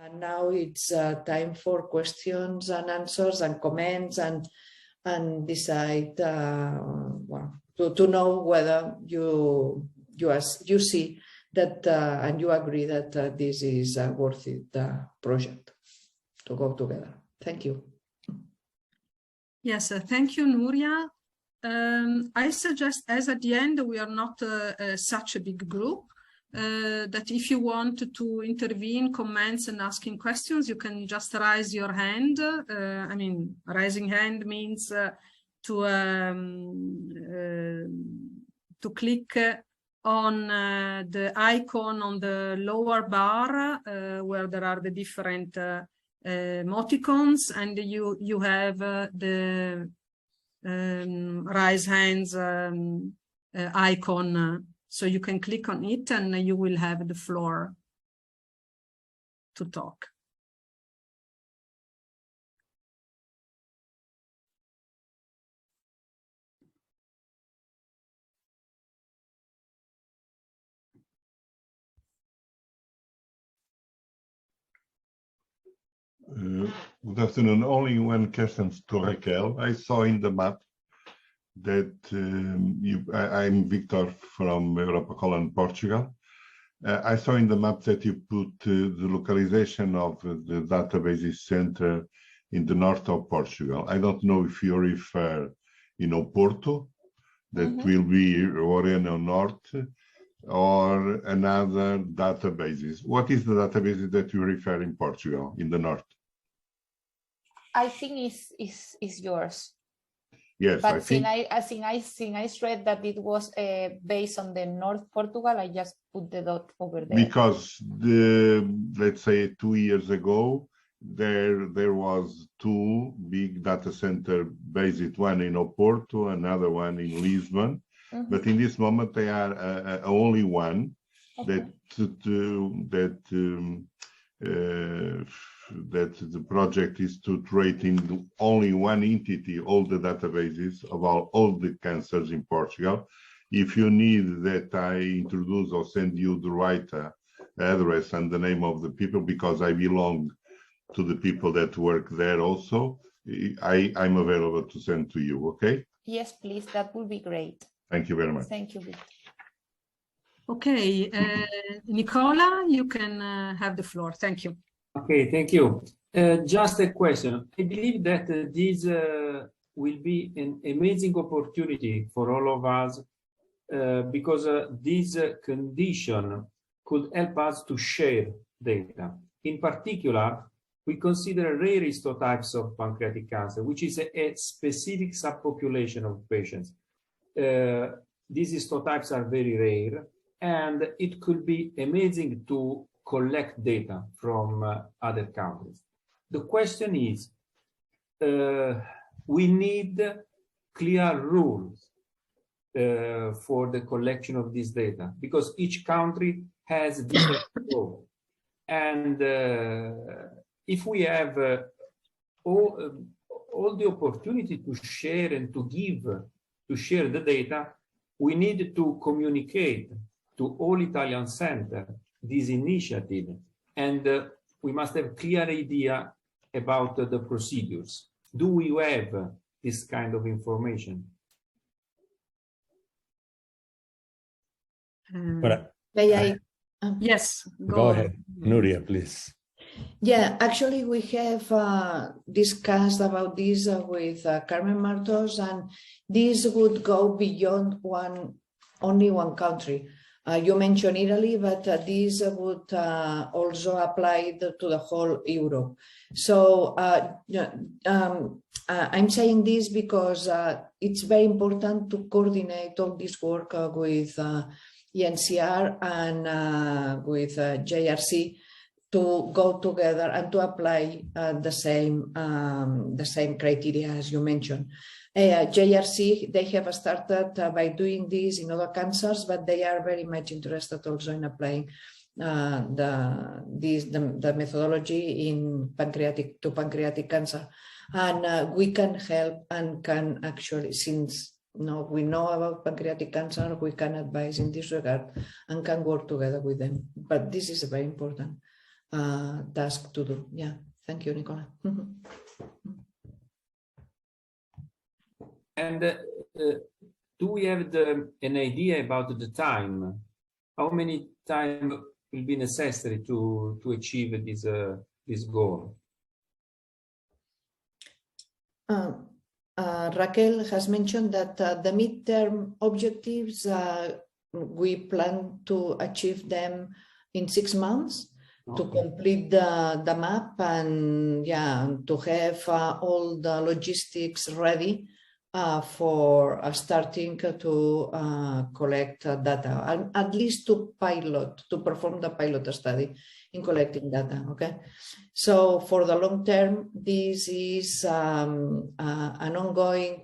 And now it's time for questions and answers and comments and decide well, to know whether you see that and you agree that this is a worth it project to go together. Thank you. Yes, thank you, Nùria. I suggest, as at the end we are not such a big group, that if you want to intervene, comments and asking questions, you can just raise your hand. I mean, raising hand means to click on the icon on the lower bar where there are the different emoticons, and you have the raise hands icon, so you can click on it and you will have the floor to talk. Good afternoon. Only one question to Raquel. I saw in the map that I'm Victor from Europa, Holland, Portugal. I saw in the map that you put the localization of the databases center in the north of Portugal. I don't know if you refer, Porto, that will be Oreno North, or another databases. What is the database that you refer in Portugal, in the north? I think it's yours. Yes, but I think I read that it was based on the North Portugal. I just put the dot over there. Because let's say 2 years ago, there was 2 big data center based, one in Oporto, another one in Lisbon. But in this moment, they are only one. Okay. That the project is to create in only one entity all the databases of all the cancers in Portugal. If you need that I introduce or send you the right address and the name of the people, because I belong to the people that work there also, I'm available to send to you, okay? Yes, please, that would be great. Thank you very much. Thank you, Victor. Okay, Nicola, you can have the floor. Thank you. Okay, thank you. Just a question. I believe that this will be an amazing opportunity for all of us because this condition could help us to share data. In particular, we consider rare histotypes of pancreatic cancer, which is a specific subpopulation of patients. These histotypes are very rare, and it could be amazing to collect data from other countries. The question is, we need clear rules for the collection of this data, because each country has different rules. And if we have all the opportunity to share and to share the data, we need to communicate to all Italian centers this initiative, and we must have clear idea about the procedures. Do we have this kind of information? Yes, go ahead, Nùria, please. Yeah, actually, we have discussed about this with Carmen Martos, and this would go beyond only one country. You mentioned Italy, but this would also apply to the whole Europe. So I'm saying this because it's very important to coordinate all this work with ENCR and with JRC to go together and to apply the same criteria as you mentioned. JRC, they have started by doing this in other cancers, but they are very much interested also in applying the methodology in pancreatic cancer. And we can help and can actually, since we know about pancreatic cancer, we can advise in this regard and can work together with them. But this is very important. task to do. Yeah, thank you, Nicola. And do we have an idea about the time? How many time will be necessary to achieve this goal? Raquel has mentioned that the midterm objectives, we plan to achieve them in 6 months. To complete the map and to have all the logistics ready for starting to collect data, at least to perform the pilot study in collecting data. Okay, so for the long term, this is an ongoing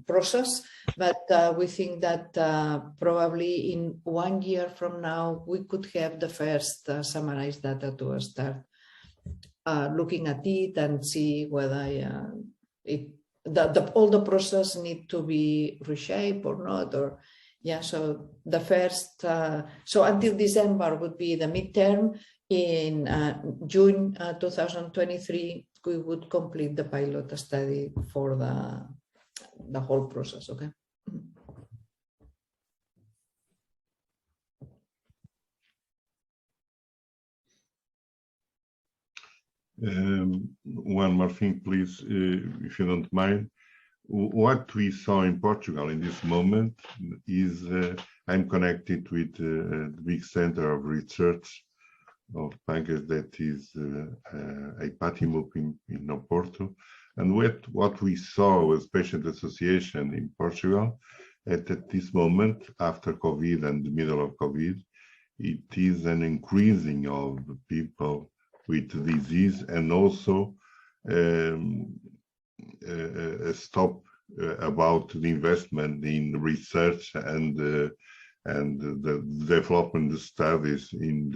process, but we think that probably in 1 year from now we could have the first summarized data to start looking at it and see whether all the process need to be reshaped or not, or so the first so until December would be the midterm. In June 2023 we would complete the pilot study for the whole process. Okay. One more thing, please, if you don't mind. What we saw in Portugal in this moment is I'm connected with the big center of research of pancreas that is a Patimope in Oporto. And what we saw as patient association in Portugal at this moment, after COVID and the middle of COVID, it is an increasing of people with disease, and also a stop about the investment in research and the development studies in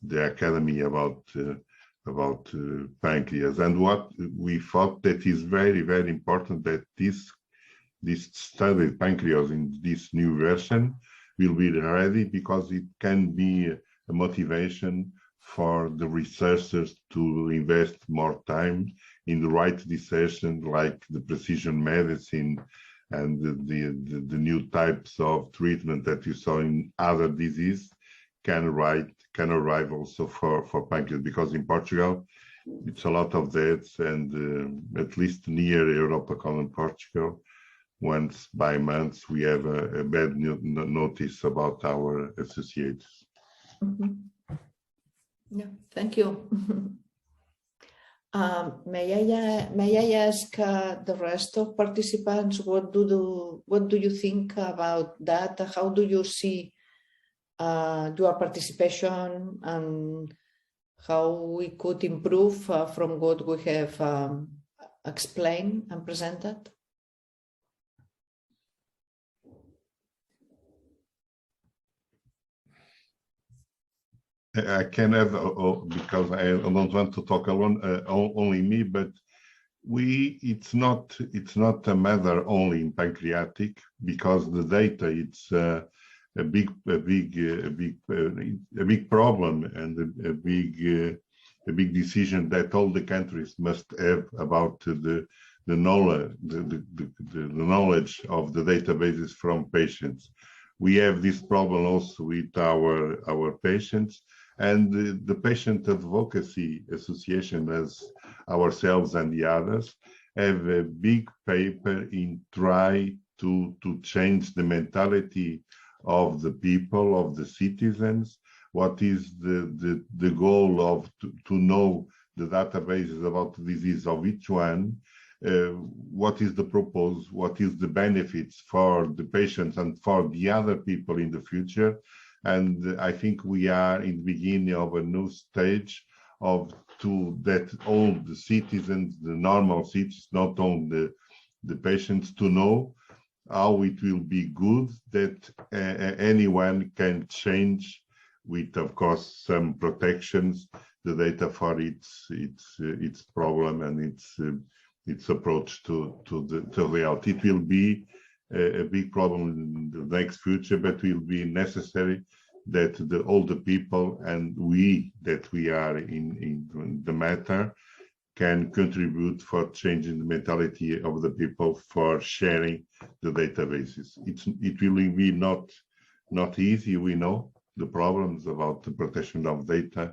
the academy about pancreas. And what we thought that is very, very important, that this study PancreOS in this new version will be ready, because it can be a motivation for the researchers to invest more time in the right decision, like the precision medicine and the new types of treatment that you saw in other diseases can arrive also for pancreas, because in Portugal it's a lot of that, and at least near Europa and Portugal, once by month we have a bad notice about our associates. Yeah, thank you. May I ask the rest of participants, what do you think about that? How do you see your participation, and how we could improve from what we have explained and presented? I can have, because I don't want to talk alone, only me, but it's not a matter only in pancreatic, because the data, it's a big problem, and a big decision that all the countries must have about the knowledge of the databases from patients. We have this problem also with our patients, and the patient advocacy association, as ourselves and the others, have a big paper in try to change the mentality of the people, of the citizens. What is the goal of to know the databases about the disease of each one? What is the proposal? What is the benefits for the patients and for the other people in the future? And I think we are in the beginning of a new stage that all the citizens, the normal citizens, not only the patients, to know how it will be good that anyone can change, with of course some protections, the data for its problem and its approach to the reality. It will be a big problem in the next future, but will be necessary, that all the people and we are in the matter can contribute for changing the mentality of the people for sharing the databases. It will be not easy. We know the problems about the protection of data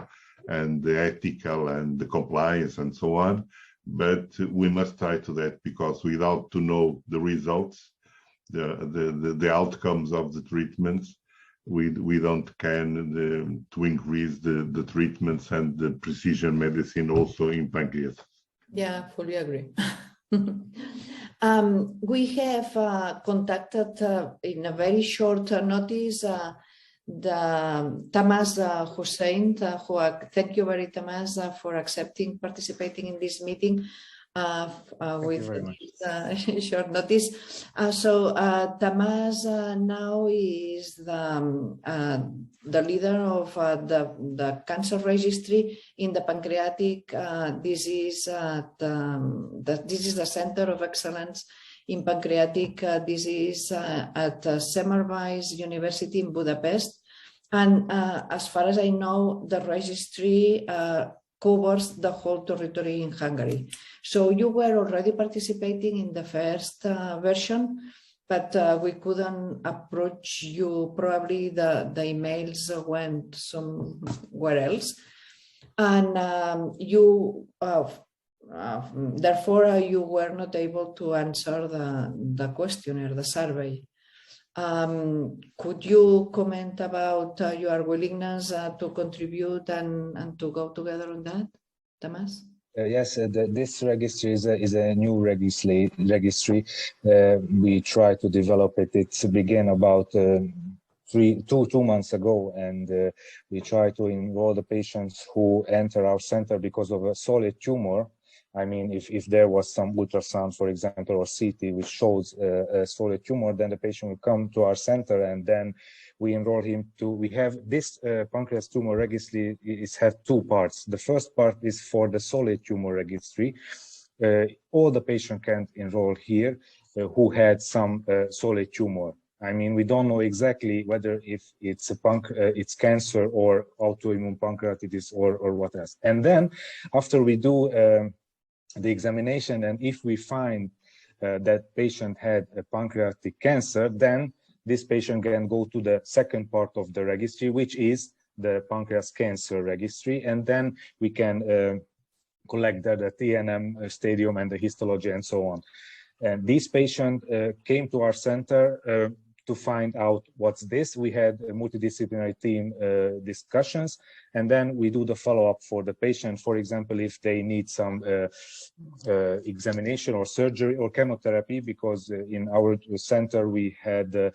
and the ethical and the compliance and so on, but we must try to that, because without to know the results, the outcomes of the treatments, we don't can to increase the treatments and the precision medicine also in pancreas. Yeah, fully agree. We have contacted in a very short notice the Tamas Hussein, who thank you very Tamas for participating in this meeting with this, short notice. So Tamas now is the leader of the cancer registry in the pancreatic disease. This is the Center of Excellence in Pancreatic Disease at Semmelweis University in Budapest. And as far as I know, the registry covers the whole territory in Hungary. So you were already participating in the first version, but we couldn't approach you. Probably the emails went somewhere else. And therefore, you were not able to answer the questionnaire, the survey. Could you comment about your willingness to contribute and to go together on that, Tamas? Yes, this registry is a new registry. We try to develop it. It's began about 2 months ago, and we try to enroll the patients who enter our center because of a solid tumor. I mean, if there was some ultrasound, for example, or CT, which shows a solid tumor, then the patient will come to our center, and then we enroll him to. We have this pancreas tumor registry. It has 2 parts. The first part is for the solid tumor registry. All the patient can enroll here who had some solid tumor. I mean, we don't know exactly whether if it's it's cancer or autoimmune pancreatitis or what else. And then after we do the examination, and if we find that patient had a pancreatic cancer, then this patient can go to the second part of the registry, which is the pancreas cancer registry, and then we can collect the TNM stadium and the histology and so on. And this patient came to our center to find out what's this. We had a multidisciplinary team discussions, and then we do the follow-up for the patient. For example, if they need some examination or surgery or chemotherapy, because in our center we had a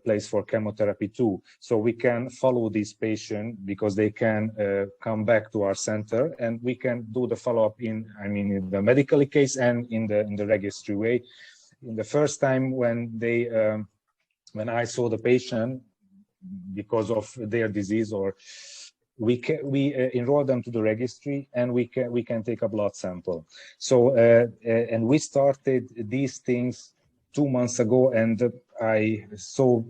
place for chemotherapy too. So we can follow this patient because they can come back to our center, and we can do the follow-up in the medical case and in the registry way. In the first time when I saw the patient, because of their disease, or we enroll them to the registry, and we can take a blood sample. So and we started these things 2 months ago, and I saw,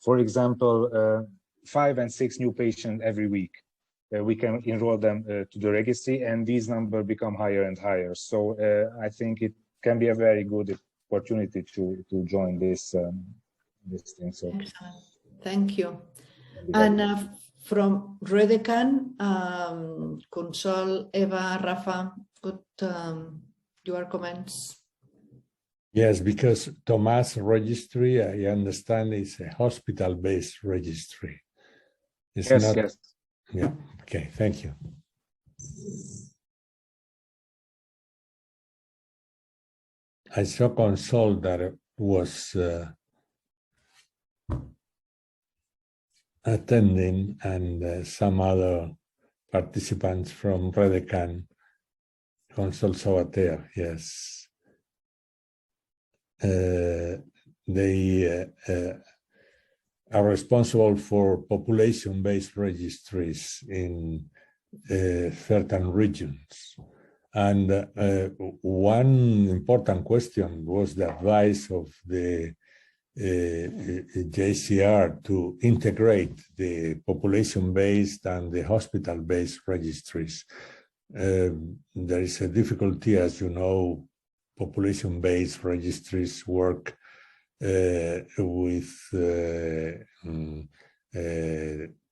for example, 5 and 6 new patients every week. We can enroll them to the registry, and these numbers become higher and higher. So I think it can be a very good opportunity to join this thing. So excellent. Thank you. And from Redecan, Consol, Eva, Rafa, good your comments. Yes, because Thomas registry, I understand, is a hospital-based registry. It's yes, not. yes. Yeah. Okay. Thank you. I saw Consol that was attending, and some other participants from Redecan, Consol Sabater, yes. They are responsible for population-based registries in certain regions. And one important question was the advice of the JCR to integrate the population-based and the hospital-based registries. There is a difficulty, as you know. Population-based registries work with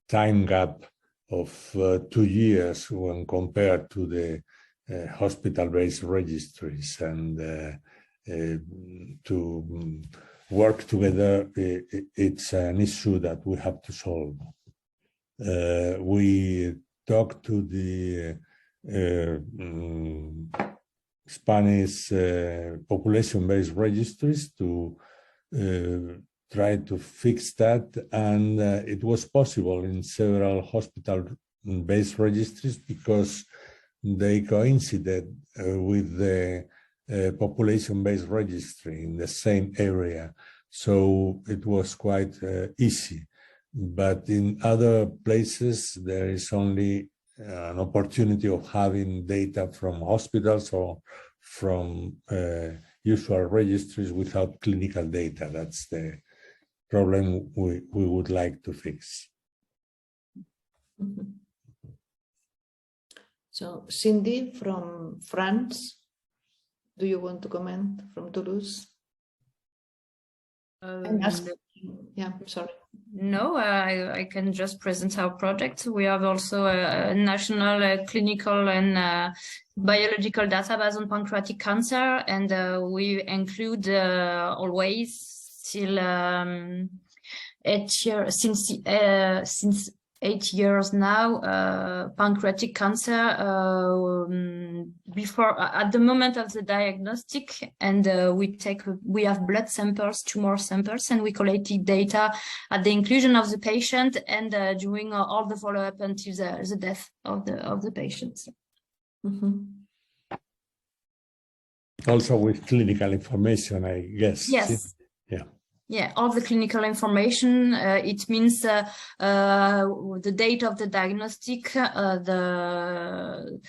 time gap of 2 years when compared to the hospital-based registries, and to work together, it's an issue that we have to solve. We talked to the Spanish population-based registries to try to fix that, and it was possible in several hospital-based registries because they coincided with the population-based registry in the same area, so it was quite easy. But in other places, there is only an opportunity of having data from hospitals or from usual registries without clinical data. That's the problem we would like to fix. So Cindy from France, do you want to comment from Toulouse? Yeah, sorry. No, I can just present our project. We have also a national clinical and biological database on pancreatic cancer, and we include always till 8 years, since 8 years now, pancreatic cancer before at the moment of the diagnostic, and we have blood samples, tumor samples, and we collected data at the inclusion of the patient and during all the follow-up until the death of the patient. Also with clinical information, I guess. Yes. Yeah. Yeah, all the clinical information. It means the date of the diagnostic, the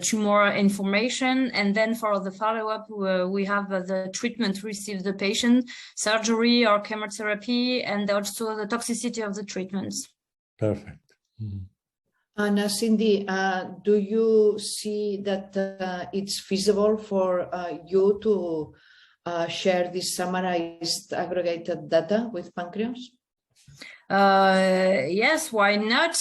tumor information, and then for the follow-up, we have the treatment received the patient, surgery or chemotherapy, and also the toxicity of the treatments. Perfect. And Cindy, do you see that it's feasible for you to share this summarized aggregated data with PancreOS? Yes, why not?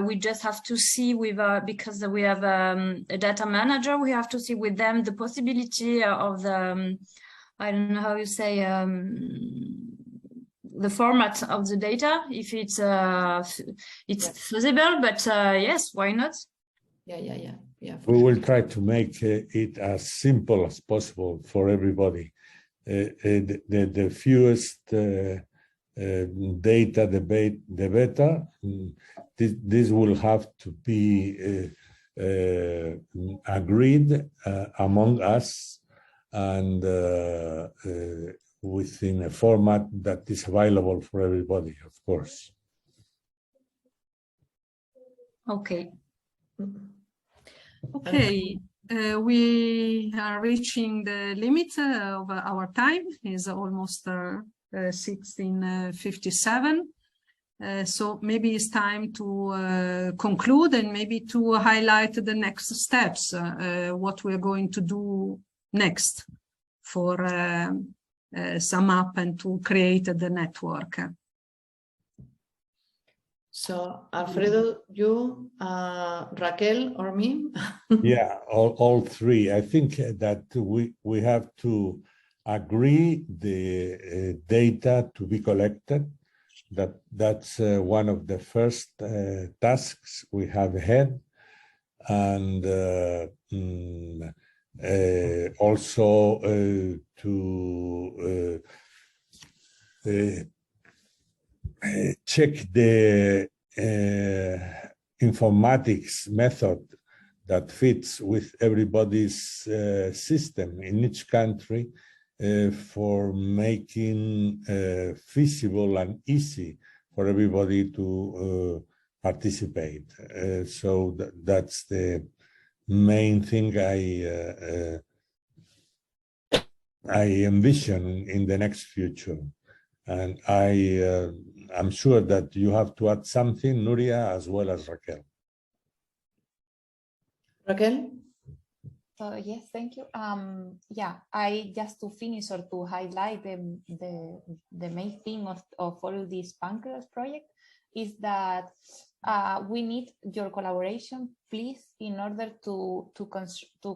We just have to see with because we have a data manager, we have to see with them the possibility of the I don't know how you say the format of the data, if it's feasible, but yes, why not? Yeah. We will try to make it as simple as possible for everybody. The fewest data, the better. This will have to be agreed among us and within a format that is available for everybody, of course. Okay. Okay, we are reaching the limit of our time. It's almost 16:57. So maybe it's time to conclude and maybe to highlight the next steps, what we're going to do next for sum up and to create the network. So Alfredo, you, Raquel, or me? Yeah, all three. I think that we have to agree the data to be collected. That's one of the first tasks we have ahead, and also to check the informatics method that fits with everybody's system in each country for making feasible and easy for everybody to participate. So that's the main thing I envision in the next future. And I'm sure that you have to add something, Nùria, as well as Raquel. Raquel? Yes, thank you. Yeah, I just to finish or to highlight the main thing of all this PancreOS project is that we need your collaboration, please, in order to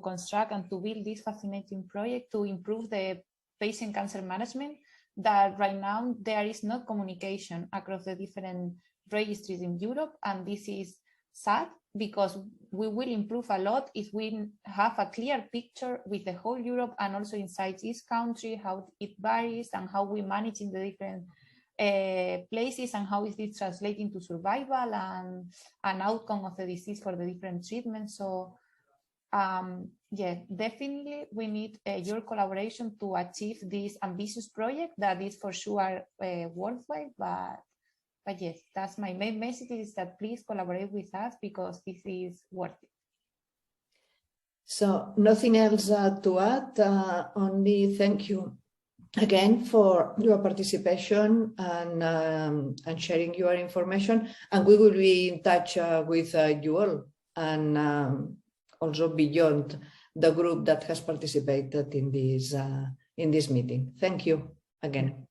construct and to build this fascinating project to improve the patient cancer management. That right now there is no communication across the different registries in Europe, and this is sad because we will improve a lot if we have a clear picture with the whole Europe and also inside each country, how it varies and how we manage in the different places and how is it translating to survival and an outcome of the disease for the different treatments. So yeah, definitely we need your collaboration to achieve this ambitious project that is for sure worthwhile, but yes, that's my main message, is that please collaborate with us because this is worth it. So nothing else to add, only thank you again for your participation and sharing your information. And we will be in touch with you all and also beyond the group that has participated in this meeting. Thank you again.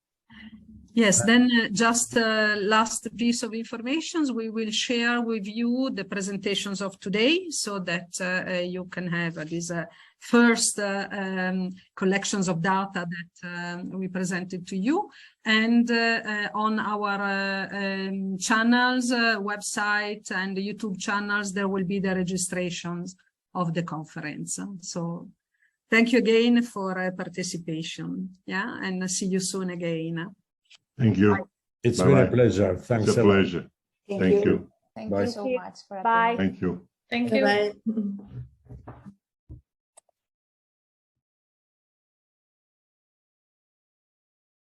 Yes, then just last piece of information, we will share with you the presentations of today so that you can have these first collections of data that we presented to you. And on our channels, website and YouTube channels, there will be the registrations of the conference. So thank you again for participation. Yeah, and see you soon again. Thank you. Bye. It's been a pleasure. Thanks. It's a pleasure. Thank you. Thank Bye. you so much for Bye. Thank you. Thank you. Bye-bye.